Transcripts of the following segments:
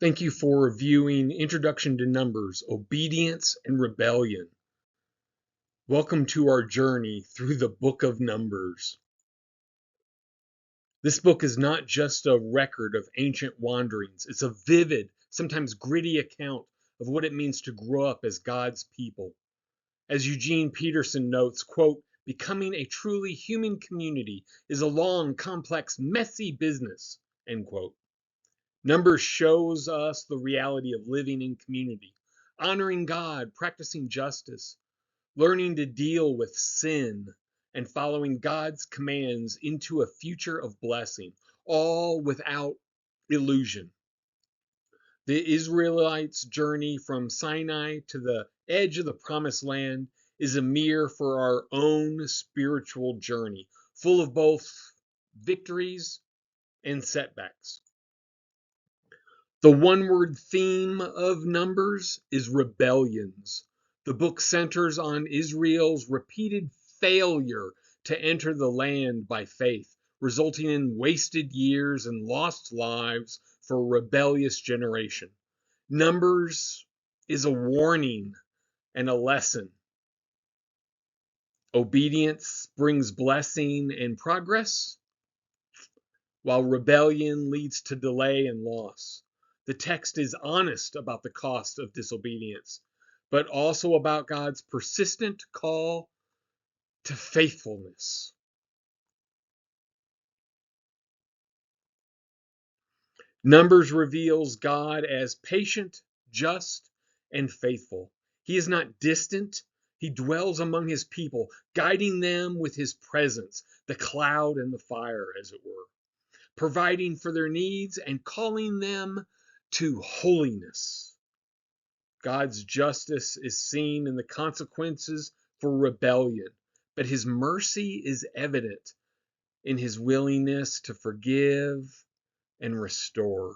Thank you for reviewing Introduction to Numbers, Obedience and Rebellion. Welcome to our journey through the book of Numbers. This book is not just a record of ancient wanderings. It's a vivid, sometimes gritty account of what it means to grow up as God's people. As Eugene Peterson notes, quote, "Becoming a truly human community is a long, complex, messy business," end quote. Numbers shows us the reality of living in community, honoring God, practicing justice, learning to deal with sin, and following God's commands into a future of blessing, all without illusion. The Israelites' journey from Sinai to the edge of the promised land is a mirror for our own spiritual journey, full of both victories and setbacks. The one-word theme of Numbers is rebellions. The book centers on Israel's repeated failure to enter the land by faith, resulting in wasted years and lost lives for a rebellious generation. Numbers is a warning and a lesson. Obedience brings blessing and progress, while rebellion leads to delay and loss. The text is honest about the cost of disobedience, but also about God's persistent call to faithfulness. Numbers reveals God as patient, just, and faithful. He is not distant. He dwells among his people, guiding them with his presence, the cloud and the fire, as it were, providing for their needs and calling them to holiness. God's justice is seen in the consequences for rebellion, but his mercy is evident in his willingness to forgive and restore.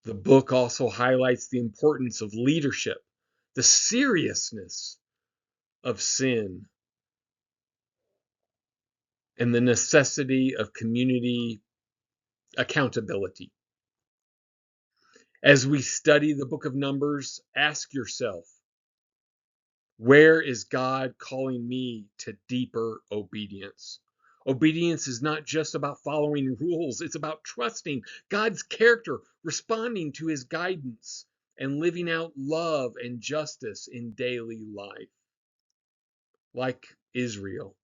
The book also highlights the importance of leadership, the seriousness of sin, and the necessity of community accountability. As we study the book of Numbers, ask yourself, where is God calling me to deeper obedience? Obedience is not just about following rules, it's about trusting God's character, responding to his guidance, and living out love and justice in daily life. Like Israel,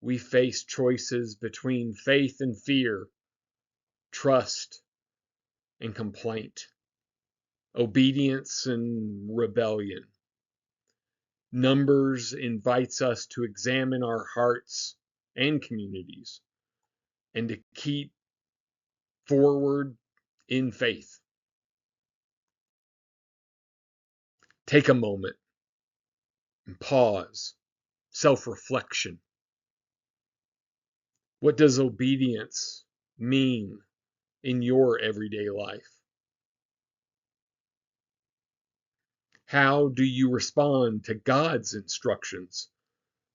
we face choices between faith and fear, trust and complaint, obedience and rebellion. Numbers invites us to examine our hearts and communities and to keep forward in faith. Take a moment and pause, self-reflection. What does obedience mean in your everyday life? How do you respond to God's instructions,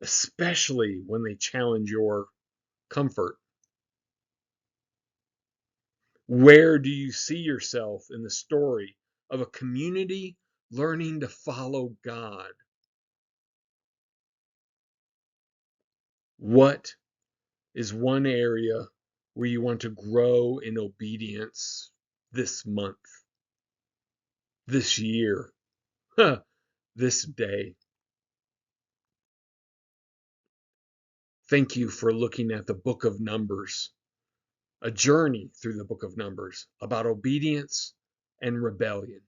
especially when they challenge your comfort? Where do you see yourself in the story of a community learning to follow God? What is one area where you want to grow in obedience this month, this year, this day? Thank you for looking at the book of Numbers, a journey through the book of Numbers about obedience and rebellion.